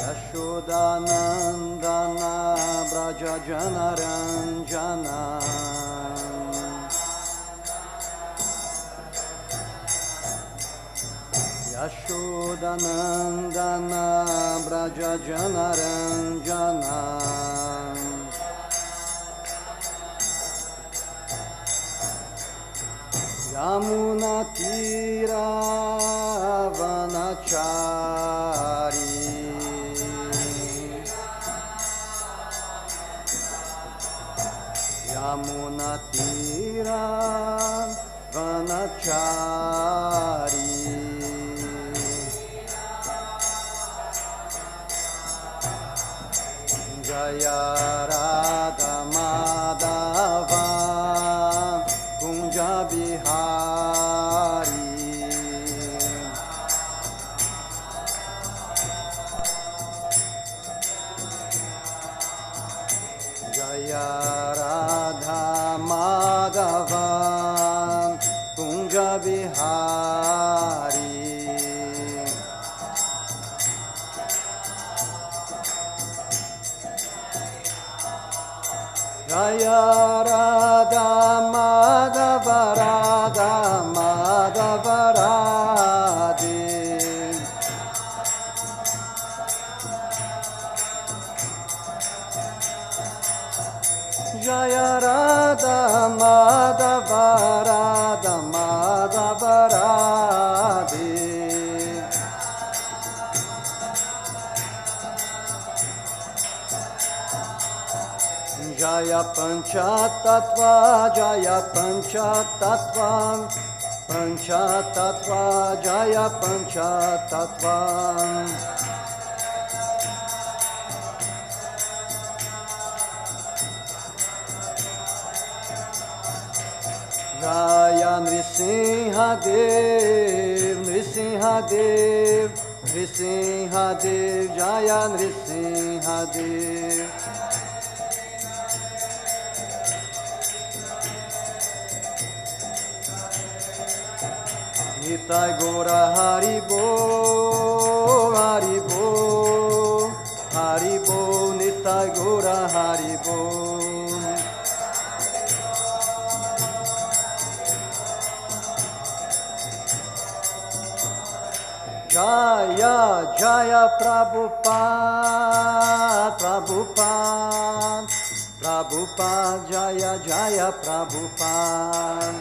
Yashodanandana Braja Janaranjana Yashodanandana Braja Janaranjana Yamuna Tira Vanachari Yamuna Tira Vanachari Jaya Radha Madhava Kunja Bihari Jaya Radha Madhava Kunja Bihari Jaya Radha Madhava Radha Madhava Radhe Jaya Radha Madhava Radha Madhava Radhe Jaya Panchatattva Jaya Panchatattva Panchatattva Jaya Panchatattva Jaya Nrisimhadev Nrisimhadev Nrisimhadev Jaya Nrisimhadev Nitai Gora Haribo, Haribo, Haribo, Nitai Gora Haribo. Jaya, Jaya Prabhupada, Prabhupada, Prabhupada, Jaya, Jaya Prabhupada.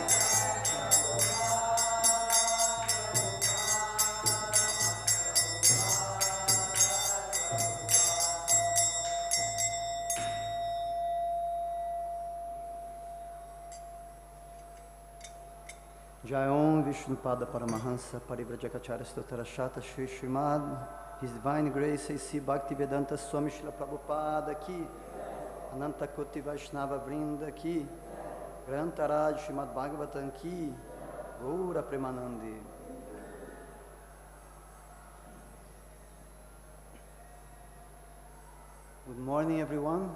Jai Om Vishnupada Paramahansa Parivrajacharya Stotarashata Shri Śrīmad, His Divine Grace A.C. Bhaktivedanta Swami Śrīla Prabhupada Ki, Ananta Koti Vaishnava Vrinda Ki, Grantaraj Śrīmad-Bhāgavatam Ki, Gaura Premanandi. Good morning everyone.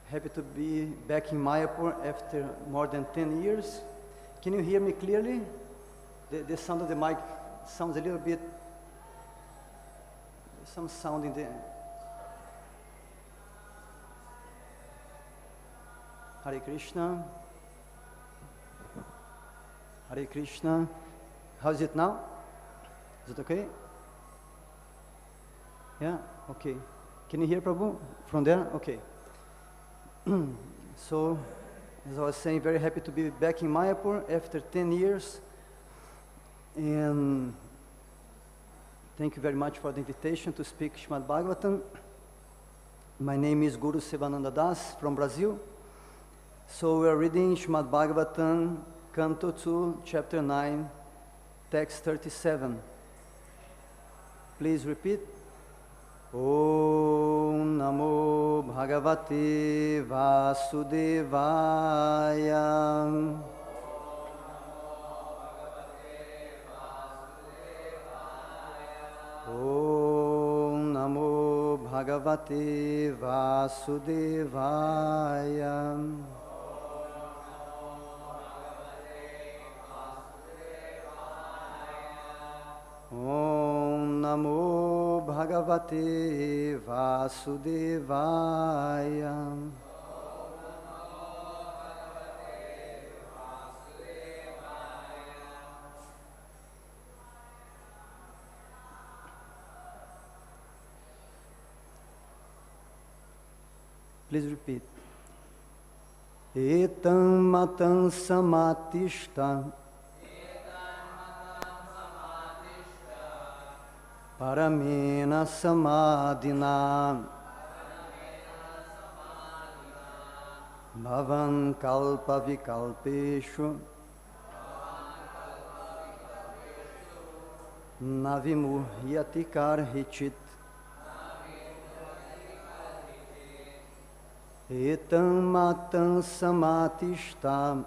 Happy to be back in Mayapur after more than 10 years. Can you hear me clearly? The sound of the mic sounds a little bit, some sound in the... Hare Krishna. Hare Krishna. How is it now? Is it okay? Yeah? Okay. Can you hear Prabhu from there? Okay. So, as I was saying, very happy to be back in Mayapur after 10 years. And thank you very much for the invitation to speak Śrīmad-Bhāgavatam. My name is Gurusevananda Das from Brazil. So we are reading Śrīmad-Bhāgavatam, Canto 2, Chapter 9, Text 37. Please repeat. Om Namo Bhagavate Vasudevaya. Om Namo Bhagavate Vasudevaya. Namo Bhagavate Vasudevaya. Please repeat. Etan matam samātiṣṭha. Parameṇa samādhinā. Bhavān kalpa-vikalpeṣu. Na vimuhyati karhicit. Etan matam samātiṣṭha.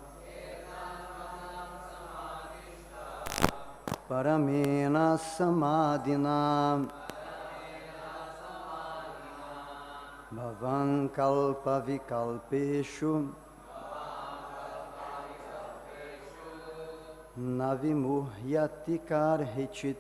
Parameṇa samādhinā. Bhavān kalpa-vikalpeṣu. Na vimuhyati karhicit.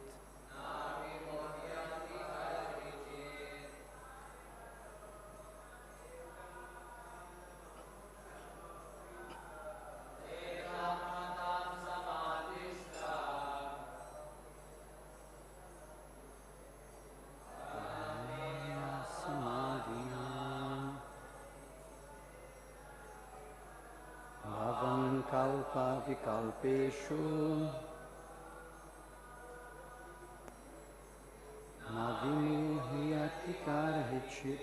Kalpa-vikalpeṣu. Na vimuhyati karhicit.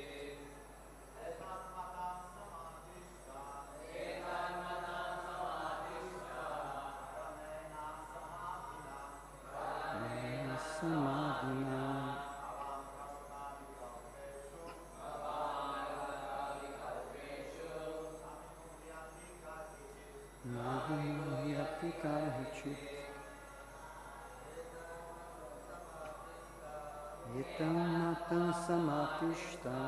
Samādhinā. Na vimuhyati karhicit. Etan matam samātiṣṭha.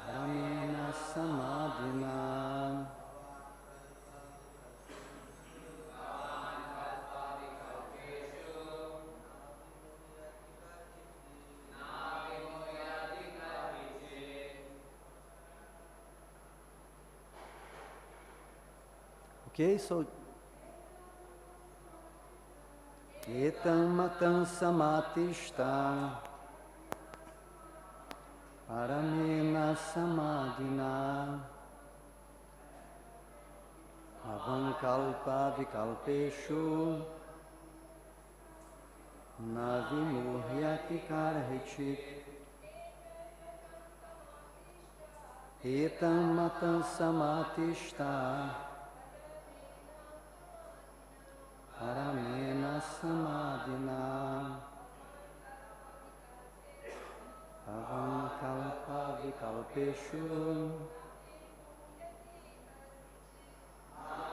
Parameṇa samādhinā. Okay, so etan matam samātiṣṭha. Parameṇa samādhinā. Bhavān kalpa-vikalpeṣu. Na vimuhyati karhicit. Etan matam samātiṣṭha. Parameṇa samādhinā. Bhavān kalpa-vikalpeṣu.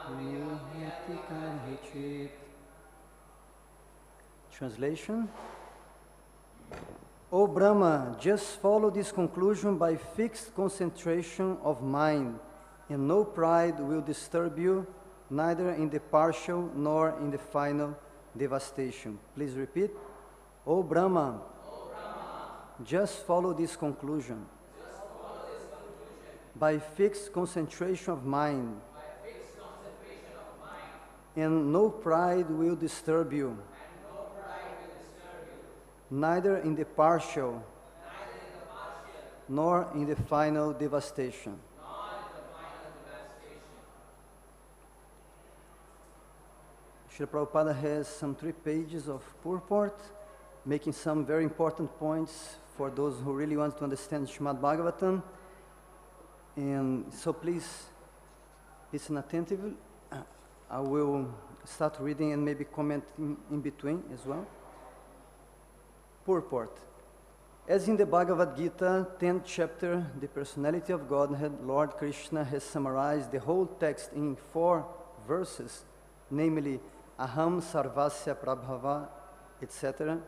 Vimuhyati karhicit. Translation. O Brahma, just follow this conclusion by fixed concentration of mind, and no pride will disturb you, neither in the partial nor in the final devastation. Please repeat. O Brahma, just follow this conclusion. By fixed concentration of mind, and no pride will disturb you, neither in the partial nor in the final devastation. Srila Prabhupada has some 3 pages of purport, making some very important points for those who really want to understand Śrīmad-Bhāgavatam. And so please listen attentively. I will start reading and maybe comment in between as well. Purport. As in the Bhagavad-gītā, 10th chapter, the Personality of Godhead, Lord Krishna has summarized the whole text in 4 verses, namely aham, sarvasya, prabhavaḥ, etc.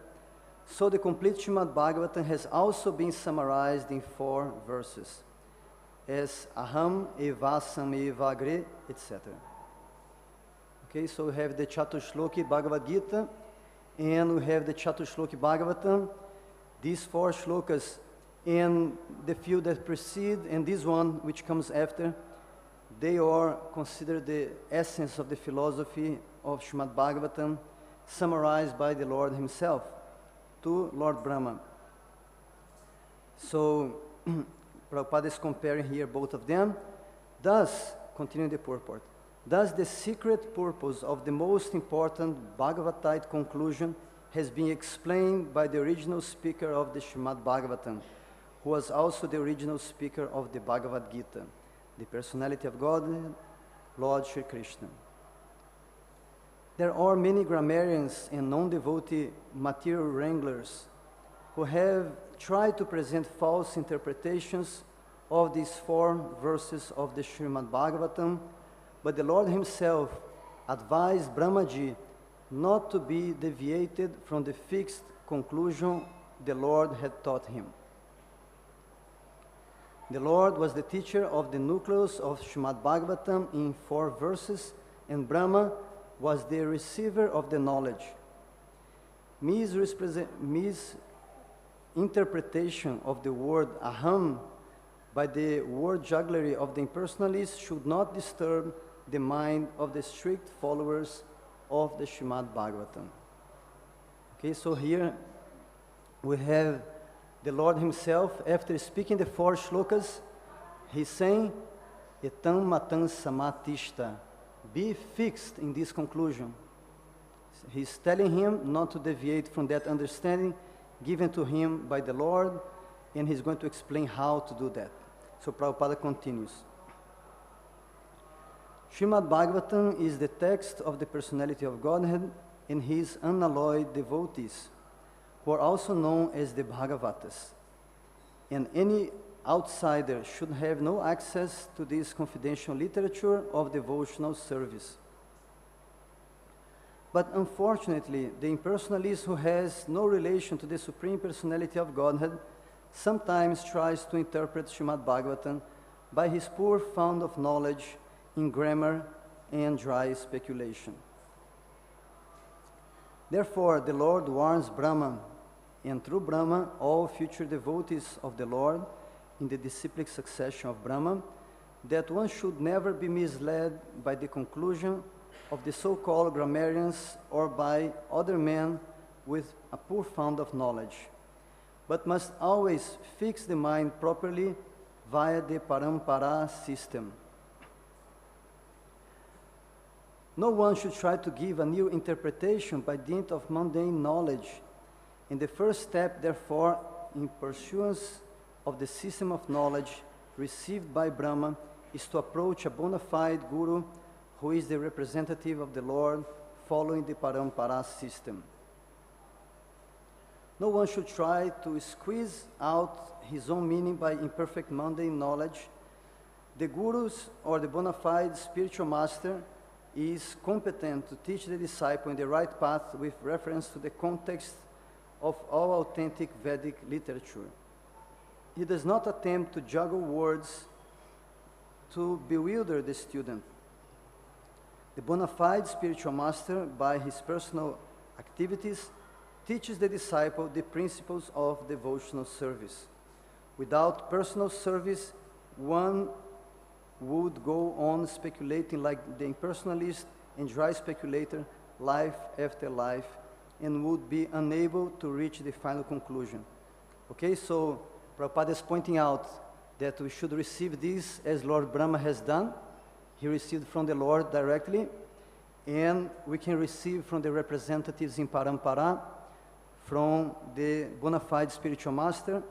So the complete Śrīmad-Bhāgavatam has also been summarized in 4 verses, as aham, evāsam, evāgre, etc. Okay, so we have the Chatushloki Bhagavad-gītā, and we have the Chatushloki Bhagavatam. These 4 shlokas and the few that precede, and this one which comes after, they are considered the essence of the philosophy of Śrīmad-Bhāgavatam, summarized by the Lord himself to Lord Brahma. So, Prabhupada is comparing here both of them. Thus, continuing the purport, thus the secret purpose of the most important Bhagavatite conclusion has been explained by the original speaker of the Śrīmad-Bhāgavatam, who was also the original speaker of the Bhagavad-gītā, the Personality of Godhead, Lord Śrī Kṛṣṇa. There are many grammarians and non-devotee material wranglers who have tried to present false interpretations of these 4 verses of the Śrīmad-Bhāgavatam, but the Lord himself advised Brahmaji not to be deviated from the fixed conclusion the Lord had taught him. The Lord was the teacher of the nucleus of Śrīmad-Bhāgavatam in 4 verses, and Brahma was the receiver of the knowledge. Misinterpretation of the word aham by the word jugglery of the impersonalists should not disturb the mind of the strict followers of the Śrīmad-Bhāgavatam. Okay, so here we have the Lord himself, after speaking the 4 shlokas, he's saying, etan, matam, samātiṣṭha. Be fixed in this conclusion. He's telling him not to deviate from that understanding given to him by the Lord, and he's going to explain how to do that. So Prabhupada continues. Śrīmad-Bhāgavatam is the text of the Personality of Godhead and his unalloyed devotees, who are also known as the Bhagavatas. And any outsider should have no access to this confidential literature of devotional service. But unfortunately, the impersonalist who has no relation to the Supreme Personality of Godhead sometimes tries to interpret Śrīmad-Bhāgavatam by his poor fund of knowledge in grammar and dry speculation. Therefore, the Lord warns Brahma, and through Brahma, all future devotees of the Lord, in the disciplic succession of Brahma, that one should never be misled by the conclusion of the so-called grammarians or by other men with a poor fund of knowledge, but must always fix the mind properly via the parameṇa system. No one should try to give a new interpretation by dint of mundane knowledge, and the first step, therefore, in pursuance of the system of knowledge received by Brahma is to approach a bona fide guru who is the representative of the Lord following the parameṇa system. No one should try to squeeze out his own meaning by imperfect mundane knowledge. The gurus or the bona fide spiritual master is competent to teach the disciple in the right path with reference to the context of all authentic Vedic literature. He does not attempt to juggle words to bewilder the student. The bona fide spiritual master, by his personal activities, teaches the disciple the principles of devotional service. Without personal service, one would go on speculating like the impersonalist and dry speculator life after life, and would be unable to reach the final conclusion. Okay, so Prabhupada is pointing out that we should receive this as Lord Brahma has done. He received from the Lord directly, and we can receive from the representatives in parameṇa, from the bona fide spiritual master,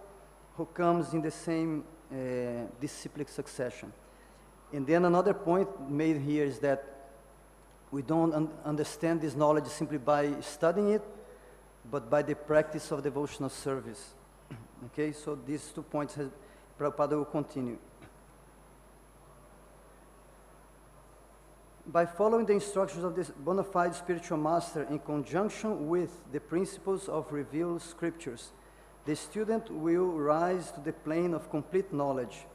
who comes in the same disciplic succession. And then another point made here is that we don't understand this knowledge simply by studying it, but by the practice of devotional service. Okay, so these 2 points, Prabhupada will continue. By following the instructions of this bona fide spiritual master in conjunction with the principles of revealed scriptures, the student will rise to the plane of complete knowledge,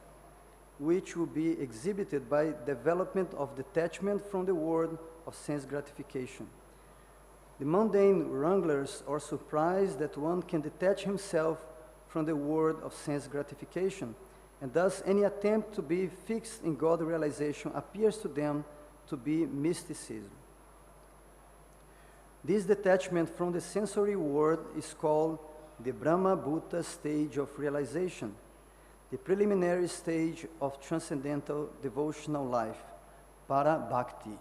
which will be exhibited by development of detachment from the world of sense gratification. The mundane wranglers are surprised that one can detach himself from the world of sense gratification, and thus any attempt to be fixed in God realization appears to them to be mysticism. This detachment from the sensory world is called the brahma-bhūta stage of realization, the preliminary stage of transcendental devotional life, para-bhakti.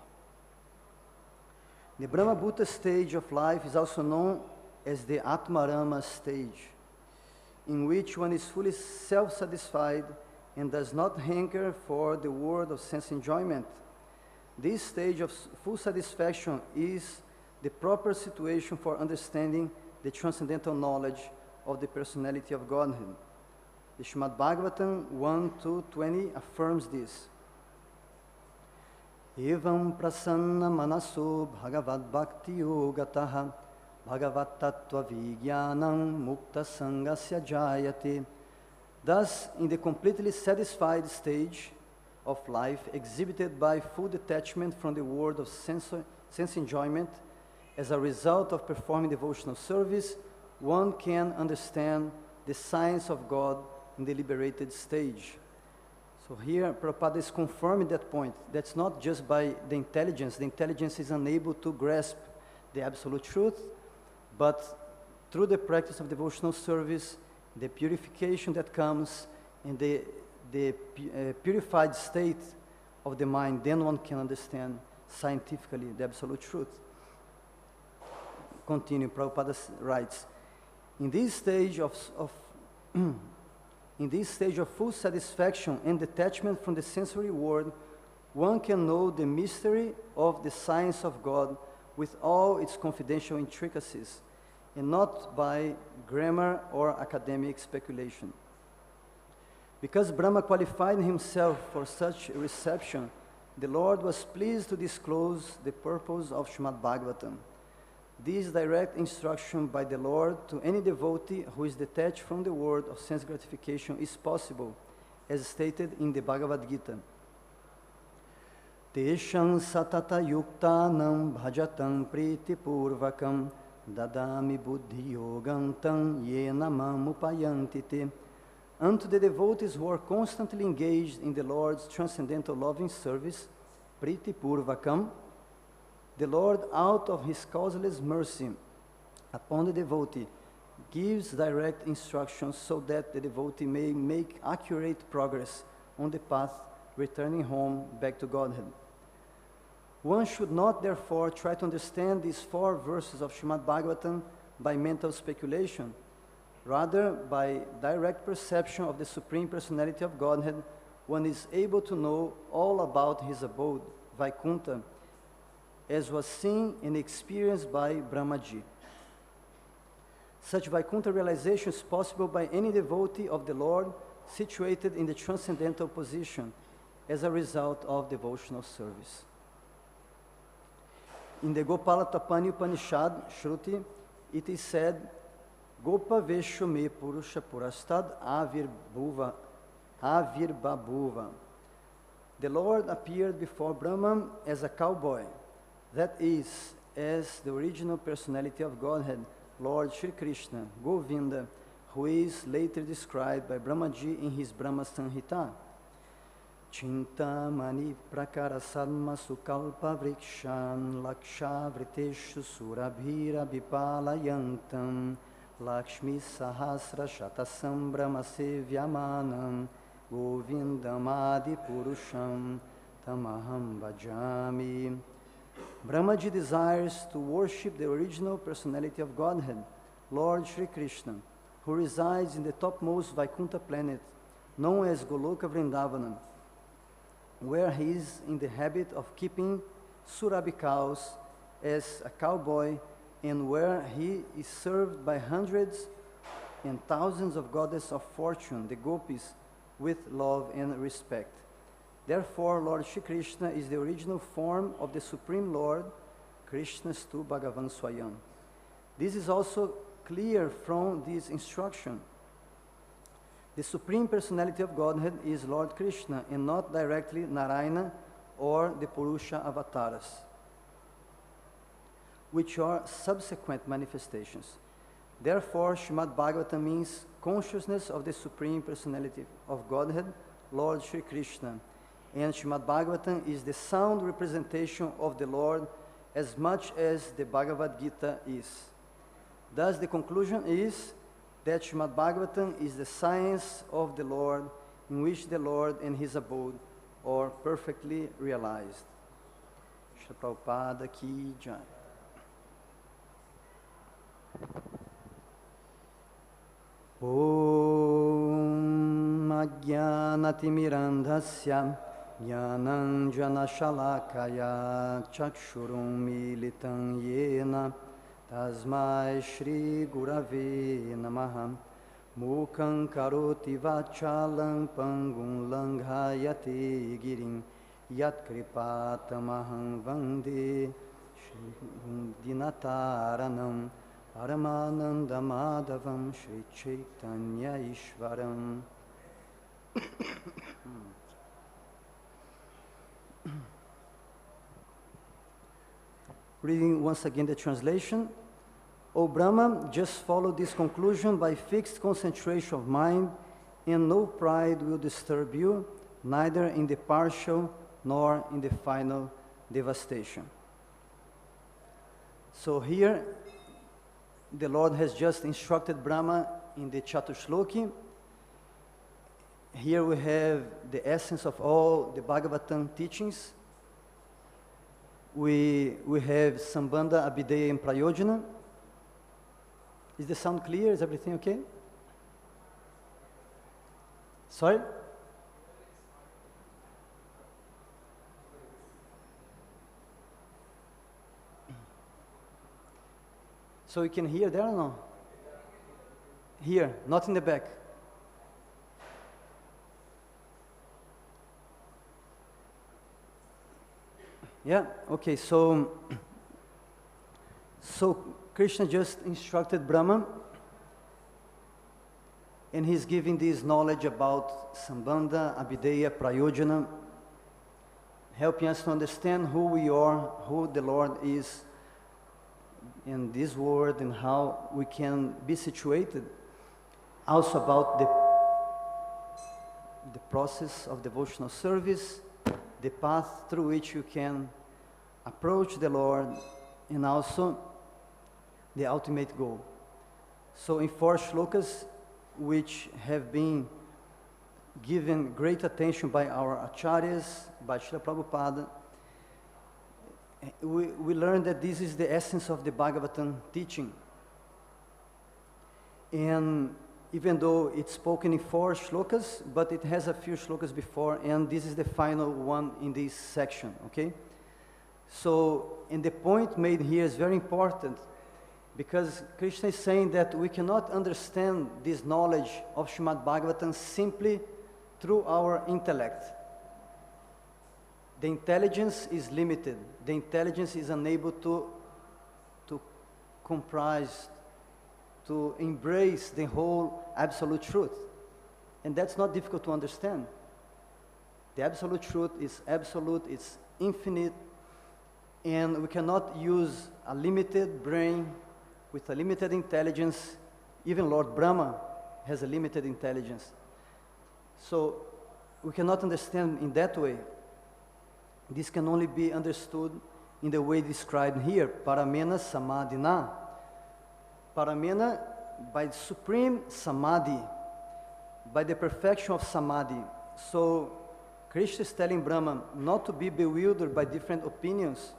The brahma-bhūta stage of life is also known as the atmarama stage, in which one is fully self-satisfied and does not hanker for the world of sense enjoyment. This stage of full satisfaction is the proper situation for understanding the transcendental knowledge of the personality of Godhead. The Śrīmad-Bhāgavatam 1-20 affirms this. Evam prasanna manaso bhagavad bhakti yogataha bhagavat tattva vijnanam mukta sangasya jayate. Thus, in the completely satisfied stage of life exhibited by full detachment from the world of sense enjoyment, as a result of performing devotional service, one can understand the science of God in the liberated stage. So here, Prabhupada is confirming that point. That's not just by the intelligence. The intelligence is unable to grasp the absolute truth, but through the practice of devotional service, the purification that comes, and the purified state of the mind, then one can understand scientifically the absolute truth. Continue, Prabhupada writes, in this stage of full satisfaction and detachment from the sensory world, one can know the mystery of the science of God with all its confidential intricacies, and not by grammar or academic speculation. Because Brahma qualified himself for such reception, the Lord was pleased to disclose the purpose of Śrīmad-Bhāgavatam. This direct instruction by the Lord to any devotee who is detached from the world of sense gratification is possible, as stated in the Bhagavad-gītā. Tesham satata yuktanam bhajatam priti purvakam dadami buddhi yogantam yena mam upayantite. Unto the devotees who are constantly engaged in the Lord's transcendental loving service, priti purvakam, the Lord, out of his causeless mercy upon the devotee, gives direct instructions so that the devotee may make accurate progress on the path returning home back to Godhead. One should not, therefore, try to understand these 4 verses of Śrīmad-Bhāgavatam by mental speculation. Rather, by direct perception of the Supreme Personality of Godhead, one is able to know all about his abode, Vaikuntha, as was seen and experienced by Brahmaji. Such Vaikuntha realization is possible by any devotee of the Lord situated in the transcendental position as a result of devotional service. In the Gopala-tapani Upanishad, Shruti, it is said, Gopa-veshu me purusha purastad avirbabhuva. The Lord appeared before Brahman as a cowboy, that is, as the original personality of Godhead, Lord Śrī Kṛṣṇa, Govinda, who is later described by Brahmaji in his Brahma Samhita. Chintamani prakara sadmasu kalpa-vrikshan laksha vriteshu surabhira vipalayantam lakshmi sahasra shatasam brahmase vyamanam govindam adi purusham tamaham bhajami. Brahmaji desires to worship the original personality of Godhead, Lord Śrī Kṛṣṇa, who resides in the topmost Vaikuntha planet, known as Goloka Vrindavanam, where he is in the habit of keeping Surabhi cows as a cowboy, and where he is served by hundreds and thousands of goddesses of fortune, the gopis, with love and respect. Therefore, Lord Śrī Kṛṣṇa is the original form of the Supreme Lord, Krishnastu Bhagavan Swayam. This is also clear from this instruction. The Supreme Personality of Godhead is Lord Krishna and not directly Narayana or the Purusha avatars. which are subsequent manifestations. Therefore, Śrīmad-Bhāgavatam means consciousness of the Supreme Personality of Godhead, Lord Śrī Kṛṣṇa. And Śrīmad-Bhāgavatam is the sound representation of the Lord as much as the Bhagavad-gītā is. Thus, the conclusion is that Śrīmad-Bhāgavatam is the science of the Lord, in which the Lord and His abode are perfectly realized. Śrīla Prabhupada ki jai. Om Ajnanatimirandhasya Jnananjana Shalakaya Chakshurum Militam Yena Tasmai Shri Gurave Namaha Mukhaṁ Karoti Vachalam Pangum Langhayate Girim Yat Kripatamaham Vande Shri Dinataranam Paramananda Madhavam Shri Chaitanya Ishvaram. Reading once again the translation. O Brahma, just follow this conclusion by fixed concentration of mind, and no pride will disturb you, neither in the partial nor in the final devastation. So here, the Lord has just instructed Brahma in the Chatushloki. Here we have the essence of all the Bhagavatam teachings. We have Sambandha, Abhideya, and Prayojana. Is the sound clear? Is everything okay? Sorry? So you can hear there or no? Here, not in the back. Yeah, okay, so Krishna just instructed Brahma, and he's giving this knowledge about Sambandha, Abhideya, Prayojana, helping us to understand who we are, who the Lord is in this world, and how we can be situated. Also about the process of devotional service, the path through which you can approach the Lord, and also the ultimate goal. So in 4 shlokas, which have been given great attention by our acharyas, by Śrīla Prabhupada, we learn that this is the essence of the Bhagavatam teaching. And even though it's spoken in 4 shlokas, but it has a few shlokas before, and this is the final one in this section, okay? So, and the point made here is very important, because Krishna is saying that we cannot understand this knowledge of Śrīmad-Bhāgavatam simply through our intellect. The intelligence is limited. The intelligence is unable to comprise, to embrace the whole absolute truth. And that's not difficult to understand. The absolute truth is absolute, it's infinite, and we cannot use a limited brain with a limited intelligence. Even Lord Brahma has a limited intelligence. So we cannot understand in that way. This can only be understood in the way described here, parameṇa samādhinā. Parameṇa, by supreme samadhi, by the perfection of samadhi. So Krishna is telling Brahma not to be bewildered by different opinions,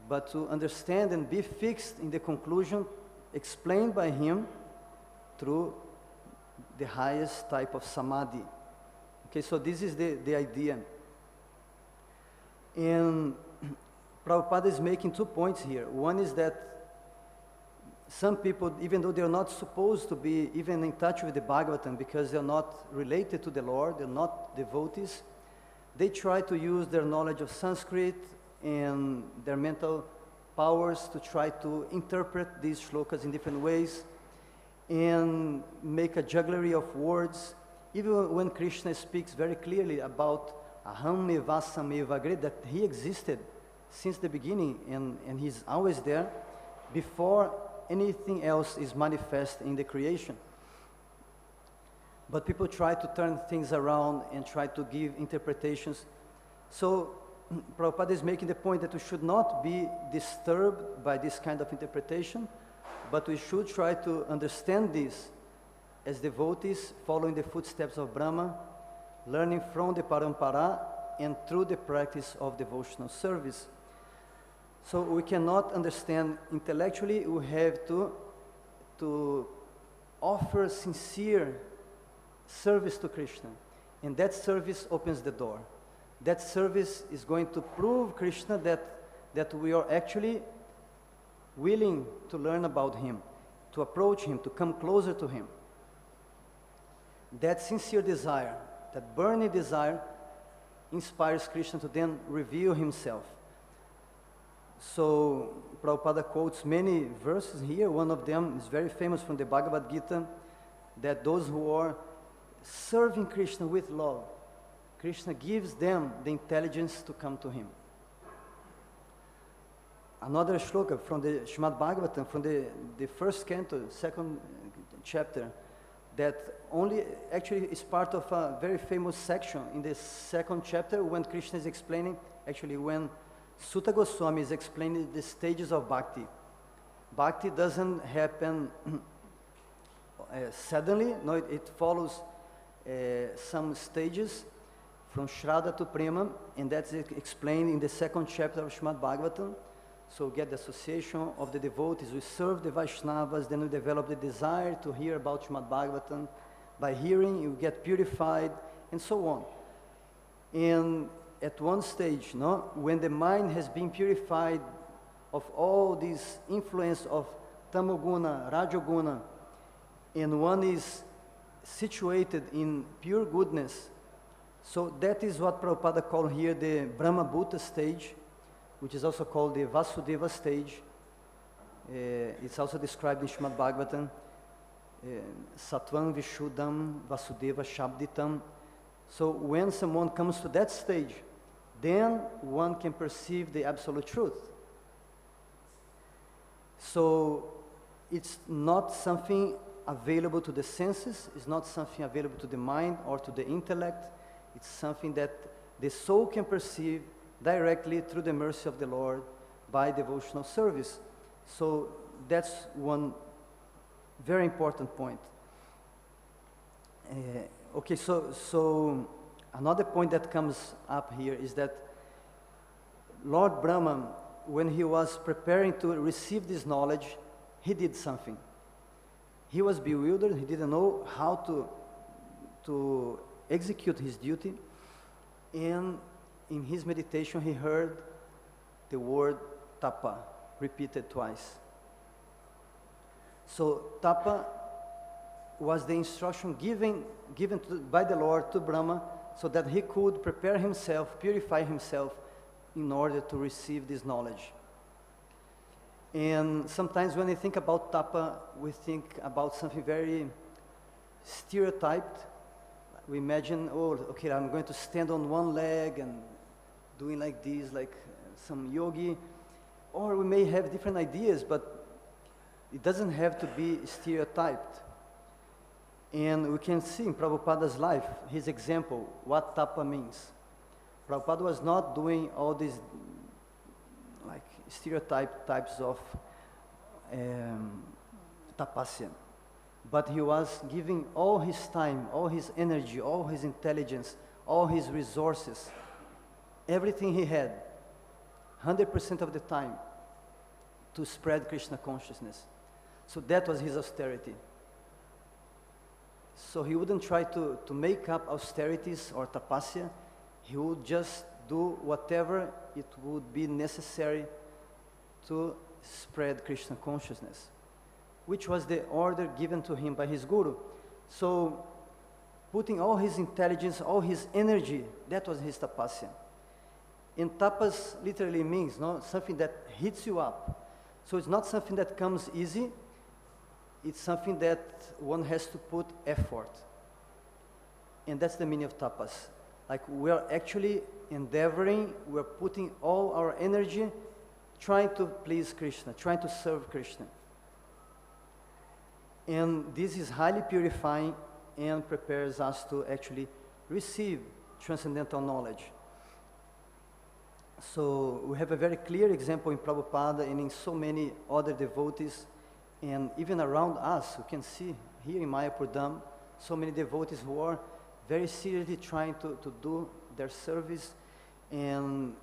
but to understand and be fixed in the conclusion explained by him through the highest type of samadhi. Okay, so this is the idea. And Prabhupada is making 2 points here. One is that some people, even though they're not supposed to be even in touch with the Bhagavatam because they're not related to the Lord, they're not devotees, they try to use their knowledge of Sanskrit and their mental powers to try to interpret these shlokas in different ways and make a jugglery of words, even when Krishna speaks very clearly about ahaṁ, evāsam, evāgre, that he existed since the beginning, and he's always there before anything else is manifest in the creation. But people try to turn things around and try to give interpretations. So Prabhupada is making the point that we should not be disturbed by this kind of interpretation, but we should try to understand this as devotees following the footsteps of Brahma, learning from the parampara and through the practice of devotional service. So we cannot understand intellectually, we have to offer sincere service to Krishna. And that service opens the door. That service is going to prove Krishna that we are actually willing to learn about him, to approach him, to come closer to him. That sincere desire, that burning desire, inspires Krishna to then reveal himself. So Prabhupada quotes many verses here. One of them is very famous from the Bhagavad-gītā, that those who are serving Krishna with love, Krishna gives them the intelligence to come to him. Another shloka from the Śrīmad-Bhāgavatam, from the first canto, second chapter, that only actually is part of a very famous section in the second chapter when Krishna is explaining, actually when Sutta Goswami is explaining the stages of bhakti. Bhakti doesn't happen suddenly, no, it follows some stages from Shraddha to Prema, and that's explained in the second chapter of Śrīmad-Bhāgavatam. So get the association of the devotees, we serve the Vaishnavas, then we develop the desire to hear about Śrīmad-Bhāgavatam. By hearing, you get purified, and so on. And at one stage, no, when the mind has been purified of all this influence of tamoguna, rajoguna, and one is situated in pure goodness, so that is what Prabhupada called here the brahma-bhūta stage, which is also called the Vasudeva stage. It's also described in Śrīmad-Bhāgavatam, Sattvam Vishuddham Vasudeva Shabditam. So when someone comes to that stage, then one can perceive the absolute truth. So it's not something available to the senses, it's not something available to the mind or to the intellect. It's something that the soul can perceive directly through the mercy of the Lord by devotional service. So that's one very important point. Okay, so another point that comes up here is that Lord Brahma, when he was preparing to receive this knowledge, he did something. He was bewildered, he didn't know how to execute his duty, and in his meditation he heard the word tapa repeated twice. So tapa was the instruction given by the Lord to Brahma so that he could prepare himself, purify himself in order to receive this knowledge. And sometimes when we think about tapa, we think about something very stereotyped. We imagine, oh, okay, I'm going to stand on one leg and doing like this, like some yogi. Or we may have different ideas, but it doesn't have to be stereotyped. And we can see in Prabhupada's life, his example, what tapa means. Prabhupada was not doing all these like types of tapasya, but he was giving all his time, all his energy, all his intelligence, all his resources, everything he had, 100% of the time, to spread Krishna consciousness. So that was his austerity. So he wouldn't try to make up austerities or tapasya. He would just do whatever it would be necessary to spread Krishna consciousness, which was the order given to him by his guru. So putting all his intelligence, all his energy, that was his tapasya. And tapas literally means something that hits you up. So it's not something that comes easy, it's something that one has to put effort. And that's the meaning of tapas. Like we are actually endeavoring, we are putting all our energy trying to please Krishna, trying to serve Krishna. And this is highly purifying and prepares us to actually receive transcendental knowledge. So we have a very clear example in Prabhupada and in so many other devotees, and even around us, you can see here in Mayapur, so many devotees who are very seriously trying to do their service and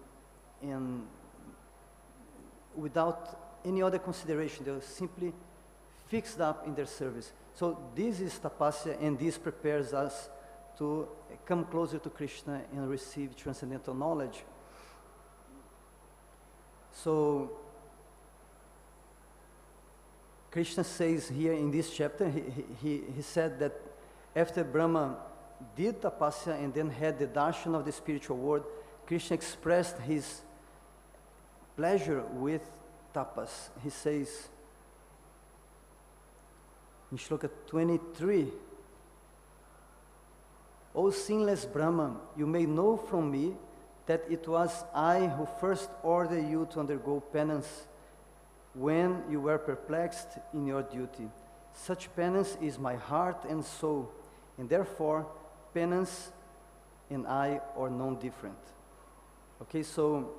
without any other consideration. They're simply fixed up in their service. So this is tapasya, and this prepares us to come closer to Krishna and receive transcendental knowledge. So Krishna says here in this chapter, he said that after Brahma did tapasya and then had the darshan of the spiritual world, Krishna expressed his pleasure with tapas. He says in Shloka 23, O sinless Brahma, you may know from me that it was I who first ordered you to undergo penance when you were perplexed in your duty. Such penance is my heart and soul, and therefore penance and I are non-different. Okay, so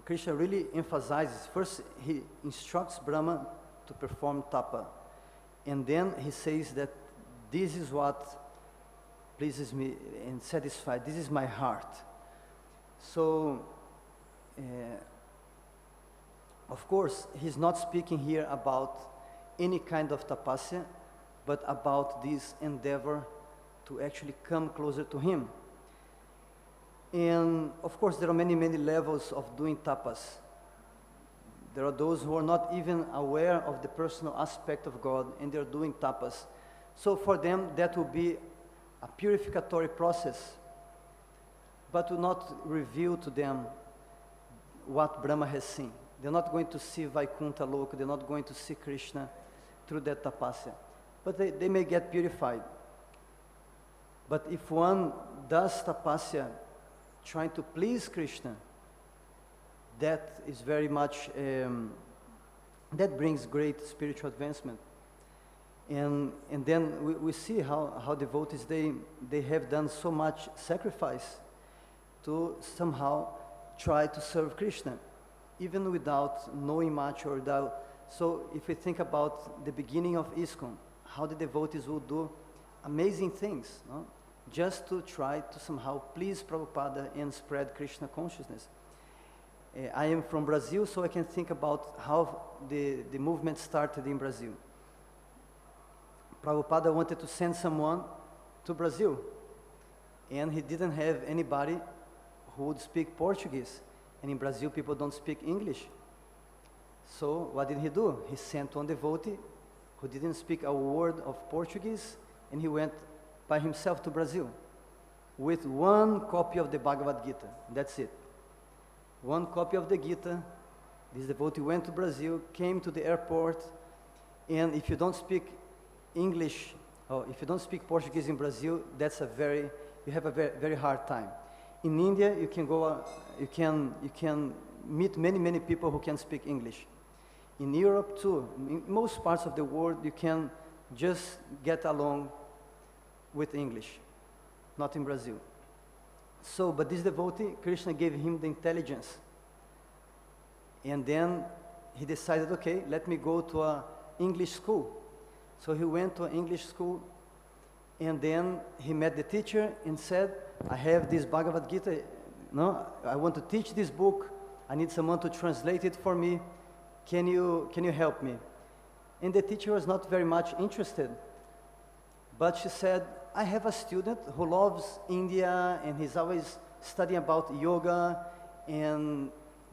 Krishna really emphasizes, first he instructs Brahma to perform tapa, and then he says that this is what pleases me and satisfies, this is my heart. So, of course, he's not speaking here about any kind of tapasya, but about this endeavor to actually come closer to him. And of course, there are many, many levels of doing tapas. There are those who are not even aware of the personal aspect of God, and they're doing tapas. So for them, that will be a purificatory process, but will not reveal to them what Brahma has seen. They're not going to see Vaikuntha Loka, they're not going to see Krishna through that tapasya. But they may get purified. But if one does tapasya trying to please Krishna, that is very much, that brings great spiritual advancement. And then we see how devotees, they have done so much sacrifice to somehow try to serve Krishna, even without knowing much or without. So if we think about the beginning of ISKCON, how the devotees will do amazing things, no? Just to try to somehow please Prabhupada and spread Krishna consciousness. I am from Brazil, so I can think about how the movement started in Brazil. Prabhupada wanted to send someone to Brazil, and he didn't have anybody who would speak Portuguese, and in Brazil people don't speak English. So what did he do? He sent one devotee who didn't speak a word of Portuguese, and he went by himself to Brazil with one copy of the Bhagavad-gītā. That's it. One copy of the Gita. This devotee went to Brazil, came to the airport, and if you don't speak English, or if you don't speak Portuguese in Brazil, you have a very, very hard time. In India, you can go, you can meet many, many people who can speak English. In Europe too, in most parts of the world, you can just get along with English, not in Brazil. So, but this devotee, Krishna gave him the intelligence. And then he decided, okay, let me go to an English school. So he went to an English school, and then he met the teacher and said, I have this Bhagavad-gītā, no, I want to teach this book, I need someone to translate it for me, can you help me? And the teacher was not very much interested, but she said, I have a student who loves India, and he's always studying about yoga,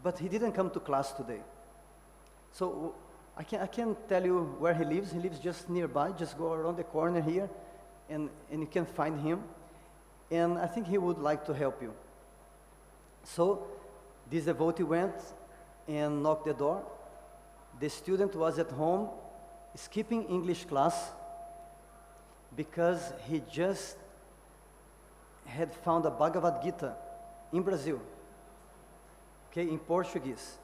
but he didn't come to class today. So I can't tell you where he lives. He lives just nearby. Just go around the corner here, and you can find him. And I think he would like to help you. So this devotee went and knocked the door. The student was at home, skipping English class, because he just had found a Bhagavad-gītā in Brazil, okay, in Portuguese.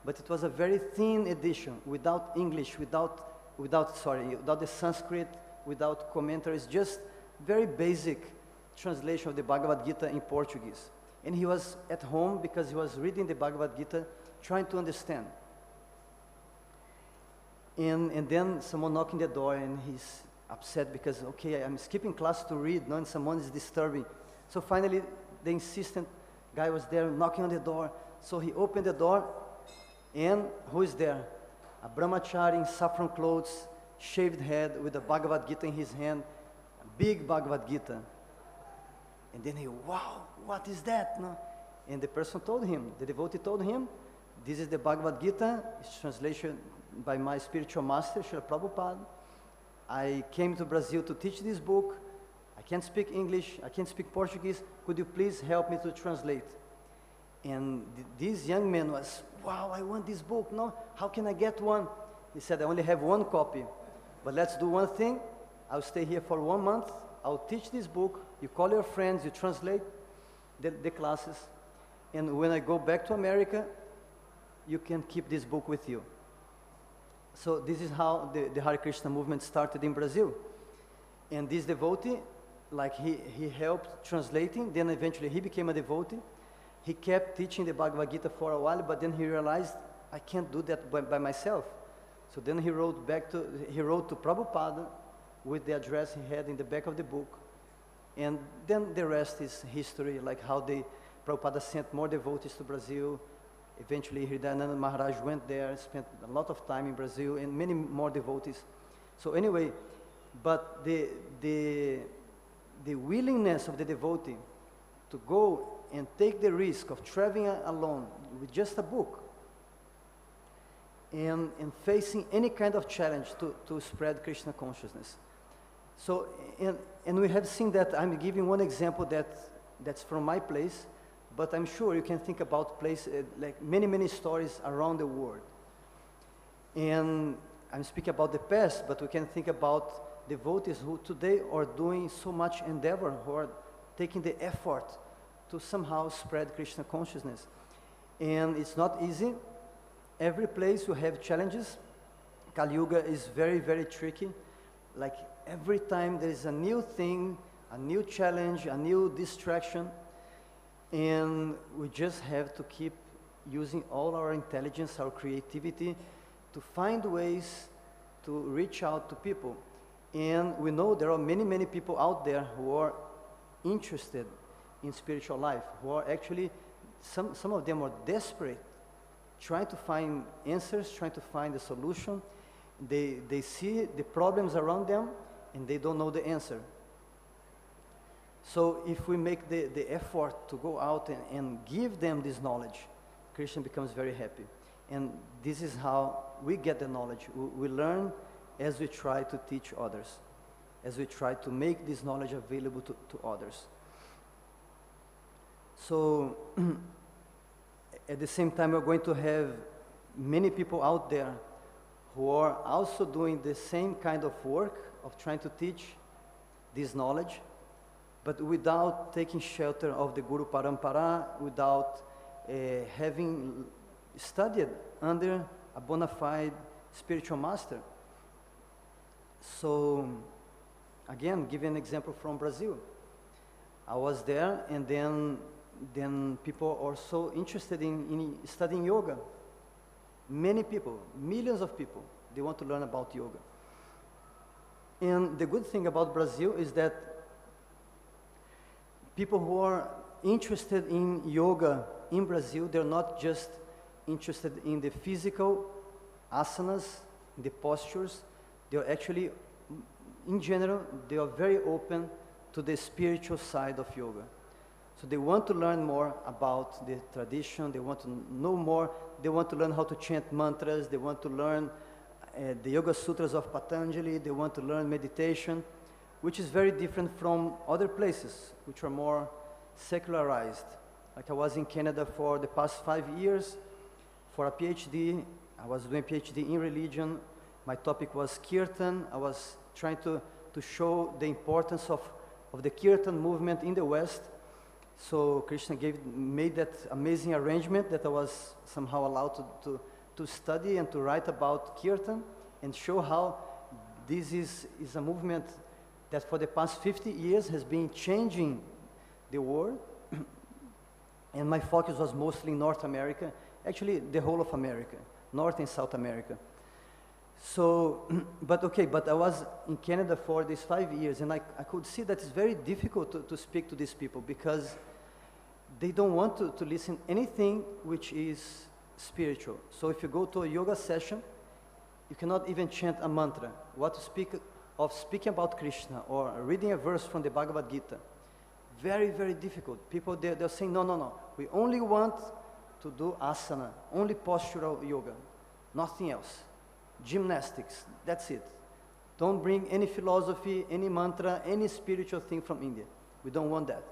But it was a very thin edition, without English, without the Sanskrit, without commentaries, just very basic translation of the Bhagavad-gītā in Portuguese. And he was at home because he was reading the Bhagavad-gītā, trying to understand. And then someone knocking the door, and he's upset because, okay, I'm skipping class to read, no, and someone is disturbing. So finally, the insistent guy was there knocking on the door. So he opened the door, and who is there? A brahmachari in saffron clothes, shaved head, with a Bhagavad-gītā in his hand, a big Bhagavad-gītā. And then he, wow, what is that? No? And the person told him, the devotee told him, this is the Bhagavad-gītā, it's translation by my spiritual master, Śrīla Prabhupada. I came to Brazil to teach this book. I can't speak English, I can't speak Portuguese. Could you please help me to translate? And this young man was, wow, I want this book, no? How can I get one? He said, I only have one copy, but let's do one thing. I'll stay here for 1 month. I'll teach this book. You call your friends, you translate the classes. And when I go back to America, you can keep this book with you. So this is how the Hare Krishna movement started in Brazil. And this devotee, like he helped translating, then eventually he became a devotee. He kept teaching the Bhagavad-gītā for a while, but then he realized, I can't do that by myself. So then he wrote to Prabhupada with the address he had in the back of the book. And then the rest is history, like how Prabhupada sent more devotees to Brazil. Eventually, Hridayananda Maharaj went there, spent a lot of time in Brazil, and many more devotees. So anyway, but the willingness of the devotee to go and take the risk of traveling alone with just a book and facing any kind of challenge to spread Krishna consciousness. So, and we have seen that. I'm giving one example that's from my place, but I'm sure you can think about places, like many stories around the world. And I'm speaking about the past, but we can think about devotees who today are doing so much endeavor, who are taking the effort to somehow spread Krishna consciousness. And it's not easy. Every place you have challenges. Kali Yuga is very, very tricky. Like every time there is a new thing, a new challenge, a new distraction. And we just have to keep using all our intelligence, our creativity, to find ways to reach out to people. And we know there are many people out there who are interested in spiritual life, who are actually, some of them are desperate, trying to find answers, trying to find a solution. They see the problems around them, and they don't know the answer. So if we make the effort to go out and give them this knowledge, Krishna becomes very happy. And this is how we get the knowledge. We learn as we try to teach others, as we try to make this knowledge available to others. So at the same time, we're going to have many people out there who are also doing the same kind of work of trying to teach this knowledge, but without taking shelter of the Guru Parampara, without having studied under a bona fide spiritual master. So, again, give an example from Brazil. I was there, and then people are so interested in studying yoga. Many people, millions of people, they want to learn about yoga. And the good thing about Brazil is that people who are interested in yoga in Brazil, they're not just interested in the physical asanas, the postures. They're actually, in general, they are very open to the spiritual side of yoga. So they want to learn more about the tradition, they want to know more, they want to learn how to chant mantras, they want to learn the Yoga Sutras of Patanjali, they want to learn meditation, which is very different from other places, which are more secularized. Like I was in Canada for the past 5 years for a PhD. I was doing a PhD in religion. My topic was Kirtan. I was trying to show the importance of of the Kirtan movement in the West. So Krishna made that amazing arrangement that I was somehow allowed to study and to write about Kirtan and show how this is a movement that for the past 50 years has been changing the world. And my focus was mostly in North America, actually the whole of America, North and South America. So, but I was in Canada for these 5 years, and I could see that it's very difficult to speak to these people because they don't want to listen anything which is spiritual. So if you go to a yoga session, you cannot even chant a mantra. What to speak of speaking about Krishna or reading a verse from the Bhagavad-gītā. Very, very difficult. People, they're saying, no, we only want to do asana, only postural yoga, nothing else. Gymnastics, that's it. Don't bring any philosophy, any mantra, any spiritual thing from India. We don't want that.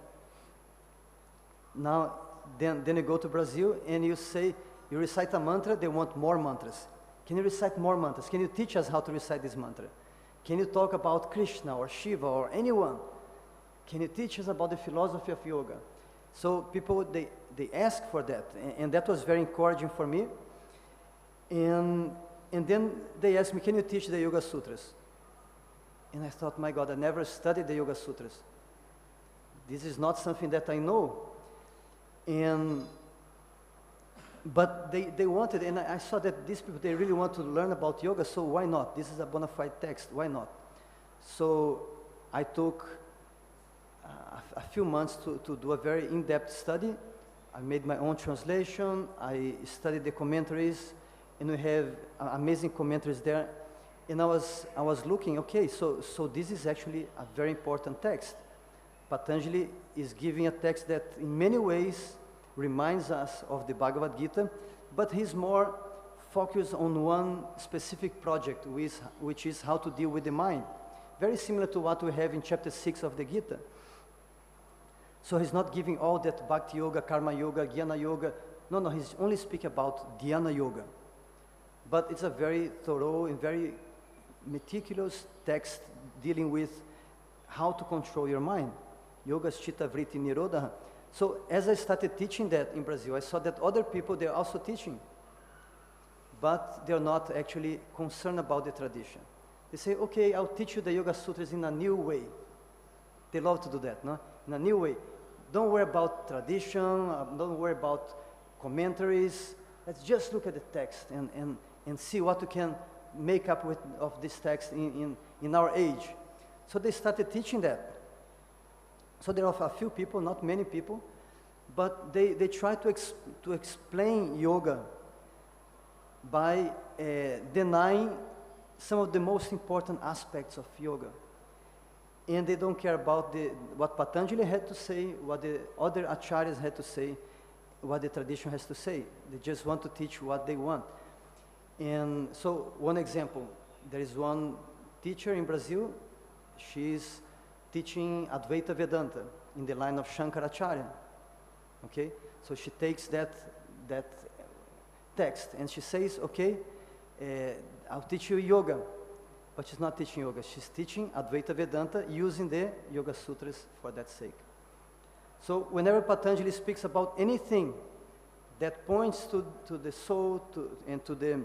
Now, then you go to Brazil and you recite a mantra, they want more mantras. Can you recite more mantras? Can you teach us how to recite this mantra? Can you talk about Krishna or Shiva or anyone? Can you teach us about the philosophy of yoga? So people, they ask for that, and that was very encouraging for me. And then they asked me, can you teach the Yoga Sutras? And I thought, my God, I never studied the Yoga Sutras. This is not something that I know. But they wanted, and I saw that these people, they really want to learn about yoga, so why not? This is a bona fide text, why not? So I took a few months to do a very in-depth study. I made my own translation, I studied the commentaries, and we have amazing commentaries there. And I was looking, okay, so this is actually a very important text. Patanjali is giving a text that in many ways reminds us of the Bhagavad-gītā, but he's more focused on one specific project, which is how to deal with the mind. Very similar to what we have in chapter 6 of the Gita. So he's not giving all that bhakti yoga, karma yoga, jnana yoga. No, he's only speaking about dhyana yoga. But it's a very thorough and very meticulous text dealing with how to control your mind. Yoga chitta vritti nirodha. So as I started teaching that in Brazil, I saw that other people, they're also teaching. But they're not actually concerned about the tradition. They say, okay, I'll teach you the Yoga Sutras in a new way. They love to do that, no? In a new way. Don't worry about tradition, don't worry about commentaries. Let's just look at the text and see what we can make up with of this text in our age. So they started teaching that. So there are a few people, not many people, but they try to explain yoga by denying some of the most important aspects of yoga. And they don't care about what Patanjali had to say, what the other acharyas had to say, what the tradition has to say. They just want to teach what they want. And so one example, there is one teacher in Brazil, she's teaching Advaita Vedanta in the line of Shankaracharya. Okay? So she takes that text and she says, okay, I'll teach you yoga. But she's not teaching yoga, she's teaching Advaita Vedanta using the Yoga Sutras for that sake. So whenever Patanjali speaks about anything that points to the soul and to the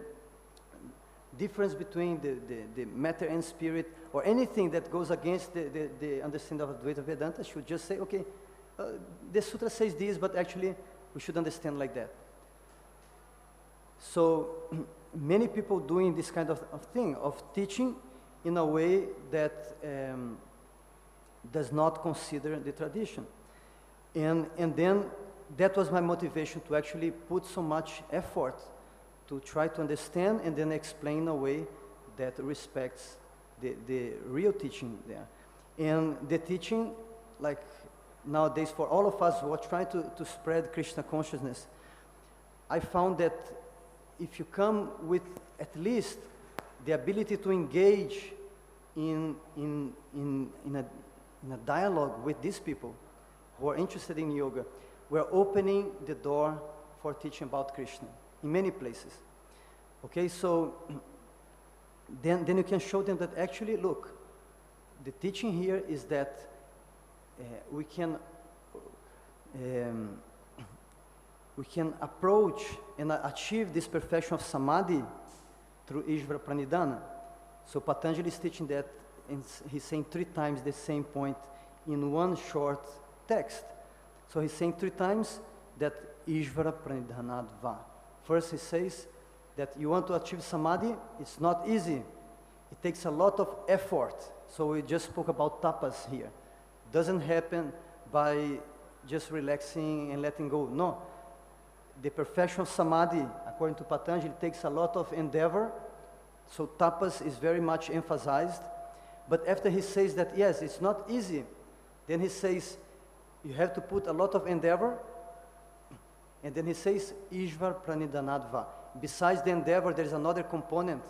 difference between the matter and spirit, or anything that goes against the understanding of Advaita Vedanta, should just say, okay, the sutra says this, but actually we should understand like that. So many people doing this kind of thing, of teaching in a way that does not consider the tradition. And then that was my motivation to actually put so much effort to try to understand and then explain in a way that respects the real teaching there. And the teaching, like nowadays for all of us who are trying to spread Krishna consciousness, I found that if you come with at least the ability to engage in a dialogue with these people who are interested in yoga, we're opening the door for teaching about Krishna in many places. Okay, so then you can show them that actually, look, the teaching here is that we can approach and achieve this perfection of samadhi through Ishvara Pranidhana. So Patanjali is teaching that, and he's saying 3 times the same point in one short text. So he's saying 3 times that Ishvara Pranidhanadva. First he says that you want to achieve samadhi, it's not easy. It takes a lot of effort. So we just spoke about tapas here. Doesn't happen by just relaxing and letting go. No. The perfection of samadhi, according to Patanjali, takes a lot of endeavor. So tapas is very much emphasized. But after he says that, yes, it's not easy, then he says, you have to put a lot of endeavor. And then he says, Ishvar Pranidhanadva. Besides the endeavor, there is another component.